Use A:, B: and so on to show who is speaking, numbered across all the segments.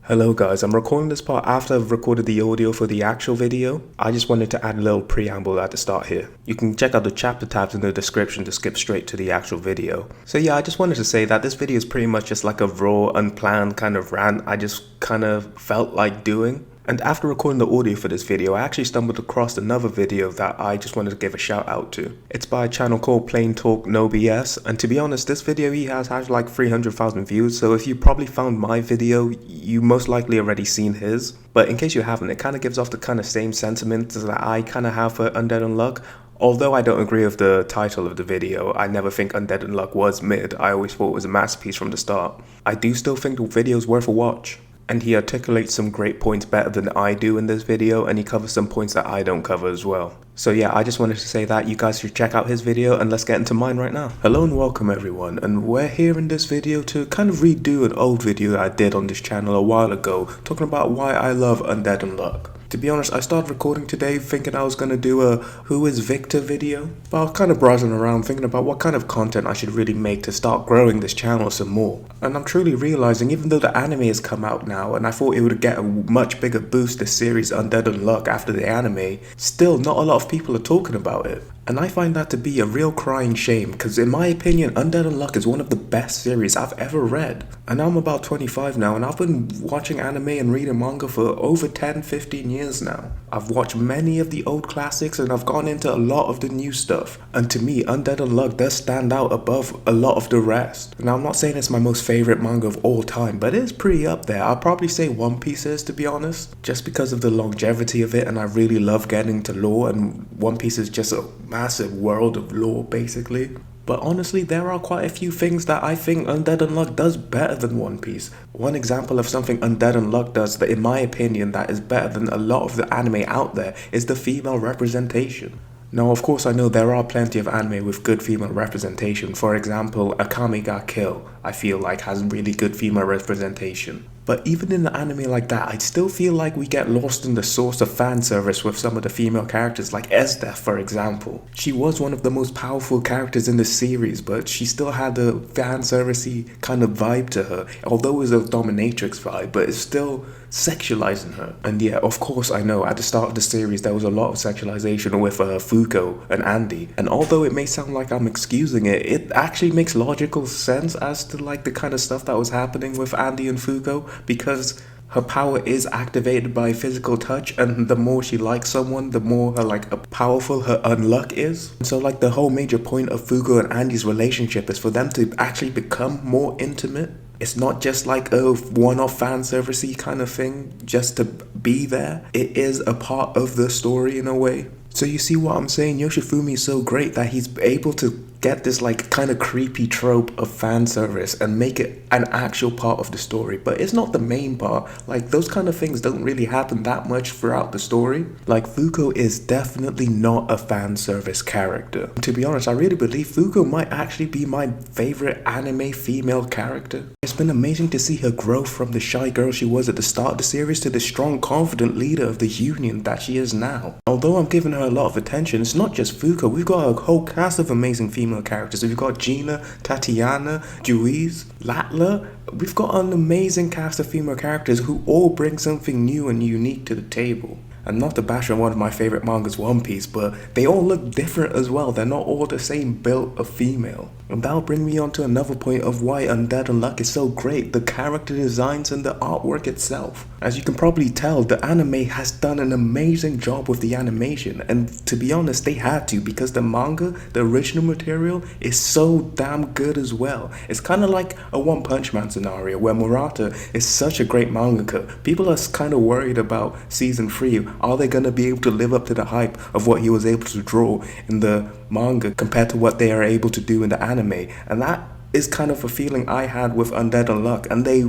A: Hello guys, I'm recording this part after I've recorded the audio for the actual video. I just wanted to add a little preamble at the start here. You can check out the chapter tabs in the description to skip straight to the actual video. So yeah, I just wanted to say that this video is pretty much just like a raw, unplanned kind of rant I just kind of felt like doing. And after recording the audio for this video, I actually stumbled across another video that I just wanted to give a shout out to. It's by a channel called PlainTalkNoBS, and to be honest, this video he has like 300,000 views, so if you probably found my video, you most likely already seen his. But in case you haven't, it kind of gives off the kind of same sentiments that I kind of have for Undead Unluck. Although I don't agree with the title of the video, I never think Undead Unluck was mid. I always thought it was a masterpiece from the start. I do still think the video is worth a watch. And he articulates some great points better than I do in this video, and he covers some points that I don't cover as well. So yeah, I just wanted to say that you guys should check out his video, and let's get into mine right now. Hello and welcome everyone, and we're here in this video to kind of redo an old video that I did on this channel a while ago, talking about why I love Undead Unluck. To be honest, I started recording today thinking I was going to do a Who is Victor video, but I was kind of browsing around thinking about what kind of content I should really make to start growing this channel some more. And I'm truly realizing, even though the anime has come out now and I thought it would get a much bigger boost this series Undead Unluck after the anime, still not a lot of people are talking about it. And I find that to be a real crying shame, because in my opinion, Undead Unluck is one of the best series I've ever read. And I'm about 25 now, and I've been watching anime and reading manga for over 10-15 years now. I've watched many of the old classics and I've gone into a lot of the new stuff. And to me, Undead Unluck does stand out above a lot of the rest. Now, I'm not saying it's my most favorite manga of all time, but it is pretty up there. I'll probably say One Piece is, to be honest, just because of the longevity of it, and I really love getting to lore, and One Piece is just a massive world of lore basically. But honestly, there are quite a few things that I think Undead Unluck does better than One Piece. One example of something Undead Unluck does that in my opinion that is better than a lot of the anime out there is the female representation. Now of course I know there are plenty of anime with good female representation. For example, Akame ga Kill I feel like has really good female representation. But even in an anime like that, I still feel like we get lost in the source of fan service with some of the female characters, like Esdeath for example. She was one of the most powerful characters in the series, but she still had a fan servicey kind of vibe to her. Although it was a dominatrix vibe, but it's still sexualizing her. And yeah, of course I know at the start of the series there was a lot of sexualization with Fuko and Andy. And although it may sound like I'm excusing it, it actually makes logical sense as to like the kind of stuff that was happening with Andy and Fuko, because her power is activated by physical touch, and the more she likes someone, the more her powerful her unluck is. And so like the whole major point of Fuko and Andy's relationship is for them to actually become more intimate. It's not just like a one-off fan servicey kind of thing just to be there. It is a part of the story in a way. So you see what I'm saying? Yoshifumi is so great that he's able to get this like kind of creepy trope of fan service and make it an actual part of the story, but it's not the main part. Like those kind of things don't really happen that much throughout the story. Like Fuko is definitely not a fan service character. To be honest, I really believe Fuko might actually be my favorite anime female character. It's been amazing to see her grow from the shy girl she was at the start of the series to the strong, confident leader of the Union that she is now. Although I'm giving her a lot of attention, it's not just Fuko. We've got a whole cast of amazing female characters. We've got Gina, Tatiana, Juiz, Latla. We've got an amazing cast of female characters who all bring something new and unique to the table. And not to bash on one of my favorite mangas, One Piece, but they all look different as well. They're not all the same build of female. And that'll bring me on to another point of why Undead Unluck is so great, the character designs and the artwork itself. As you can probably tell, the anime has done an amazing job with the animation, and to be honest, they had to, because the manga, the original material, is so damn good as well. It's kind of like a One Punch Man scenario where Murata is such a great mangaka. People are kind of worried about season 3. Are they going to be able to live up to the hype of what he was able to draw in the manga compared to what they are able to do in the anime? And that is kind of a feeling I had with Undead Unluck, and they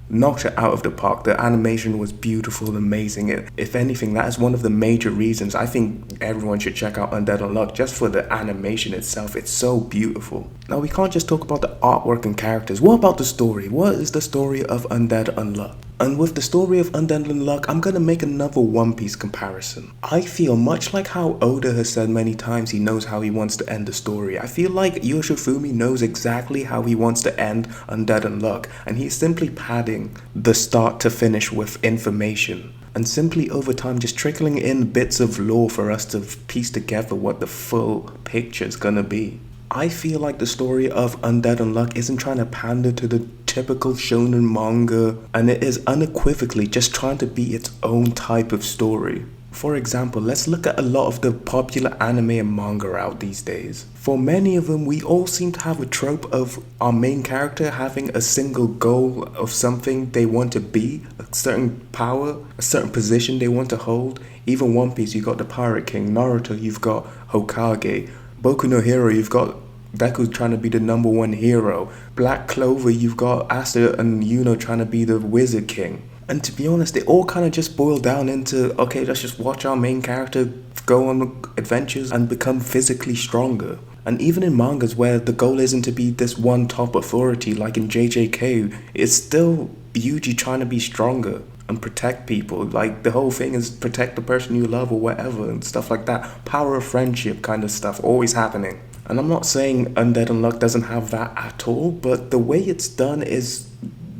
A: knocked it out of the park. The animation was beautiful and amazing. If anything, that is one of the major reasons I think everyone should check out Undead Unluck, just for the animation itself. It's so beautiful. Now we can't just talk about the artwork and characters. What about the story? What is the story of Undead Unluck? And with the story of Undead Unluck, I'm gonna make another One Piece comparison. I feel much like how Oda has said many times he knows how he wants to end the story. I feel like Yoshifumi knows exactly how he wants to end Undead Unluck, and he's simply padding the start to finish with information. And simply over time just trickling in bits of lore for us to piece together what the full picture is gonna be. I feel like the story of Undead Unluck isn't trying to pander to the typical shonen manga, and it is unequivocally just trying to be its own type of story. For example, let's look at a lot of the popular anime and manga out these days. For many of them, we all seem to have a trope of our main character having a single goal of something they want to be, a certain power, a certain position they want to hold. Even One Piece, you've got the Pirate King. Naruto, you've got Hokage. Boku no Hero, you've got Deku trying to be the #1 hero. Black Clover, you've got Asta and Yuno trying to be the Wizard King. And to be honest, they all kind of just boil down into, okay, let's just watch our main character go on adventures and become physically stronger. And even in mangas where the goal isn't to be this one top authority, like in JJK, it's still Yuji trying to be stronger and protect people. Like, the whole thing is protect the person you love or whatever and stuff like that. Power of friendship kind of stuff always happening. And I'm not saying Undead Unluck doesn't have that at all, but the way it's done is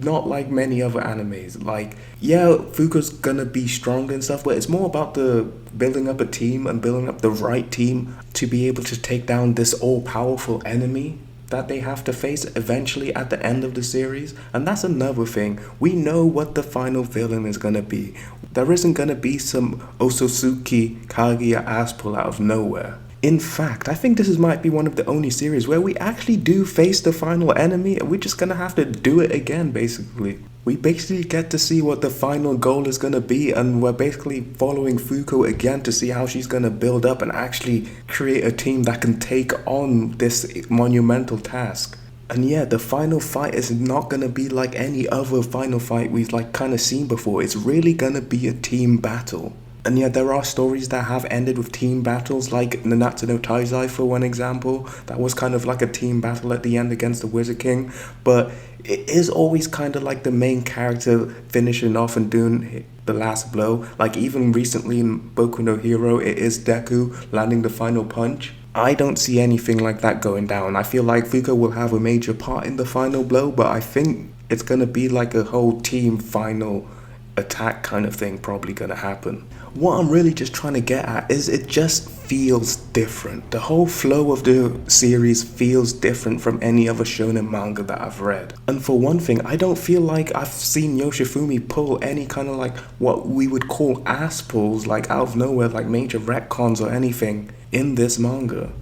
A: not like many other animes. Like, yeah, Fuka's gonna be strong and stuff, but it's more about the building up a team and building up the right team to be able to take down this all-powerful enemy that they have to face eventually at the end of the series. And that's another thing. We know what the final villain is gonna be. There isn't gonna be some Otsutsuki Kaguya ass pull out of nowhere. In fact, I think this might be one of the only series where we actually do face the final enemy and we're just gonna have to do it again, basically. We basically get to see what the final goal is gonna be, and we're basically following Fuko again to see how she's gonna build up and actually create a team that can take on this monumental task. And yeah, the final fight is not gonna be like any other final fight we've like kind of seen before. It's really gonna be a team battle. And yeah, there are stories that have ended with team battles, like Nanatsu no Taizai for one example. That was kind of like a team battle at the end against the Wizard King. But it is always kind of like the main character finishing off and doing the last blow. Like even recently in Boku no Hero, it is Deku landing the final punch. I don't see anything like that going down. I feel like Fuko will have a major part in the final blow, but I think it's gonna be like a whole team final attack kind of thing probably gonna happen. What I'm really just trying to get at is it just feels different. The whole flow of the series feels different from any other shonen manga that I've read. And for one thing, I don't feel like I've seen Yoshifumi pull any kind of like what we would call ass pulls, like out of nowhere, like major retcons or anything in this manga.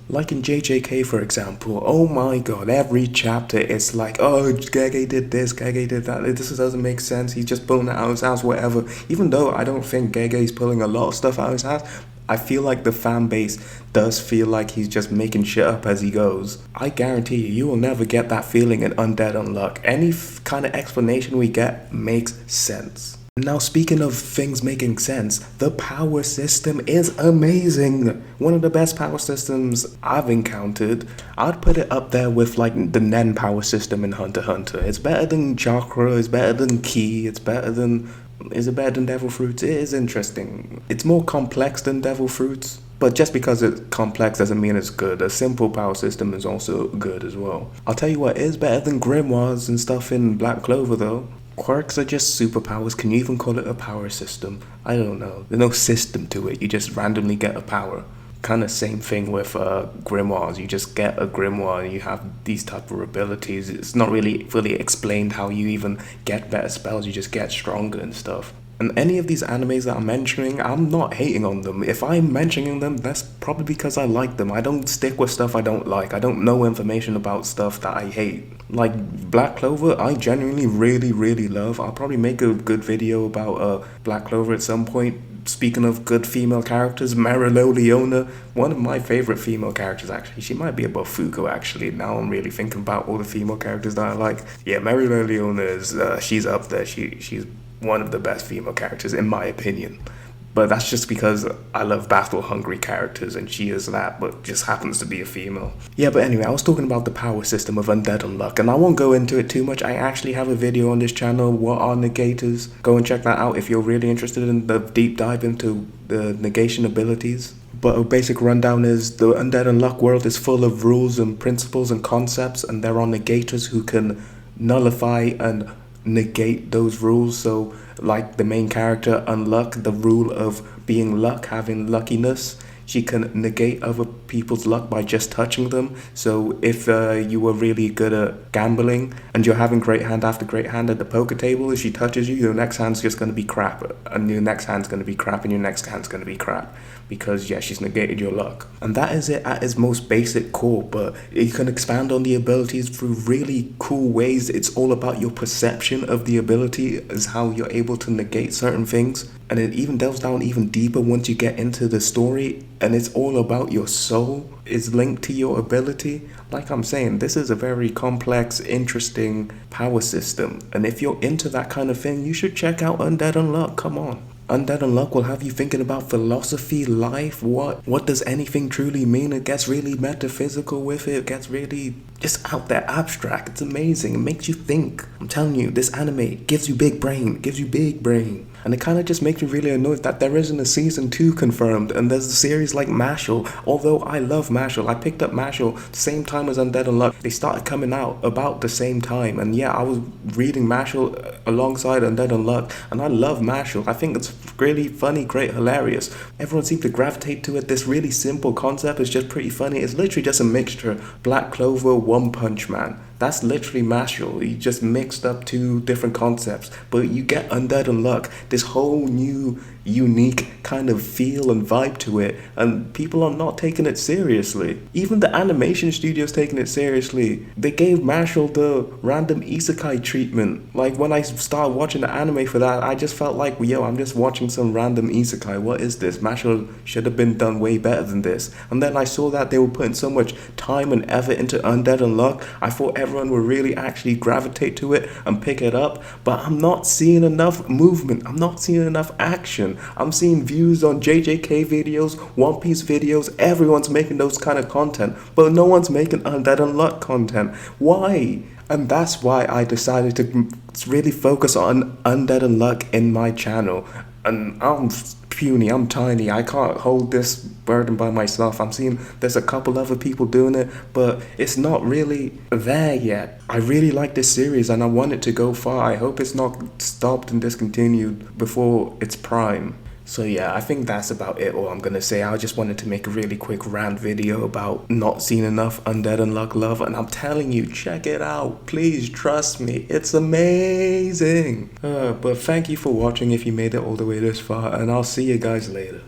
A: Like in JJK, for example, oh my god, every chapter it's like, oh, Gege did this, Gege did that, this doesn't make sense, he's just pulling it out of his ass, whatever. Even though I don't think Gege's pulling a lot of stuff out of his ass, I feel like the fan base does feel like he's just making shit up as he goes. I guarantee you will never get that feeling in Undead Unluck. Any kind of explanation we get makes sense. Now, speaking of things making sense, the power system is amazing. One of the best power systems I've encountered. I'd put it up there with like the Nen power system in Hunter x Hunter. It's better than Chakra, it's better than Ki, it's better than... Is it better than Devil Fruits? It is interesting. It's more complex than Devil Fruits, but just because it's complex doesn't mean it's good. A simple power system is also good as well. I'll tell you what is better than Grimoires and stuff in Black Clover though. Quirks are just superpowers. Can you even call it a power system? I don't know. There's no system to it. You just randomly get a power. Kind of same thing with grimoires. You just get a grimoire and you have these type of abilities. It's not really fully explained how you even get better spells. You just get stronger and stuff. And any of these animes that I'm mentioning, I'm not hating on them. If I'm mentioning them, that's probably because I like them. I don't stick with stuff I don't like. I don't know information about stuff that I hate. Like Black Clover, I genuinely really love. I'll probably make a good video about Black Clover at some point. Speaking of good female characters, Mereoleona, one of my favorite female characters actually. She might be above Fuko actually. Now I'm really thinking about all the female characters that I like. Yeah, Mereoleona is, she's up there. She's one of the best female characters in my opinion. But that's just because I love battle-hungry characters, and she is that, but just happens to be a female. Yeah, but anyway, I was talking about the power system of Undead Unluck, and I won't go into it too much. I actually have a video on this channel, What Are Negators? Go and check that out if you're really interested in the deep dive into the negation abilities. But a basic rundown is the Undead Unluck world is full of rules and principles and concepts, and there are negators who can nullify and negate those rules. So like the main character Unluck, the rule of being luck, having luckiness, she can negate other people's luck by just touching them. So if you were really good at gambling and you're having great hand after great hand at the poker table, if she touches you, your next hand's just going to be crap, and your next hand's going to be crap, and your next hand's going to be crap, because yeah, she's negated your luck. And that is it at its most basic core, but you can expand on the abilities through really cool ways. It's all about your perception of the ability, is how you're able to negate certain things. And it even delves down even deeper once you get into the story, and it's all about your soul is linked to your ability. Like I'm saying, this is a very complex, interesting power system, and if you're into that kind of thing, you should check out Undead Unluck. Come on. Undead Unluck will have you thinking about philosophy, life, what does anything truly mean? It gets really metaphysical with it. It gets really just out there abstract. It's amazing. It makes you think. I'm telling you, this anime gives you big brain. It gives you big brain. And it kind of just makes me really annoyed that there isn't a season 2 confirmed, and there's a series like Mashal. Although I love Mashal, I picked up Mashal the same time as Undead Unluck. They started coming out about the same time, and yeah, I was reading Mashal alongside Undead Unluck, and I love Mashal. I think it's really funny, great, hilarious. Everyone seems to gravitate to it. This really simple concept is just pretty funny. It's literally just a mixture. Black Clover, One Punch Man. That's literally Mashal. You just mixed up two different concepts, but you get Undead Unluck, this whole new, unique kind of feel and vibe to it, and people are not taking it seriously. Even the animation studio's taking it seriously. They gave Mashal the random isekai treatment. Like, when I started watching the anime for that, I just felt like, yo, I'm just watching some random isekai. What is this? Mashal should have been done way better than this. And then I saw that they were putting so much time and effort into Undead Unluck. I thought everyone would really actually gravitate to it and pick it up, but I'm not seeing enough movement. I'm not seeing enough action. I'm seeing views on JJK videos, One Piece videos. Everyone's making those kind of content, but no one's making Undead Unluck content. Why? And that's why I decided to really focus on Undead Unluck in my channel. And I'm puny, I'm tiny, I can't hold this burden by myself. I'm seeing there's a couple other people doing it, but it's not really there yet. I really like this series and I want it to go far. I hope it's not stopped and discontinued before its prime. So yeah, I think that's about it, all I'm gonna say. I just wanted to make a really quick rant video about not seeing enough Undead Unluck love, and I'm telling you, check it out. Please trust me, it's amazing. But thank you for watching if you made it all the way this far, and I'll see you guys later.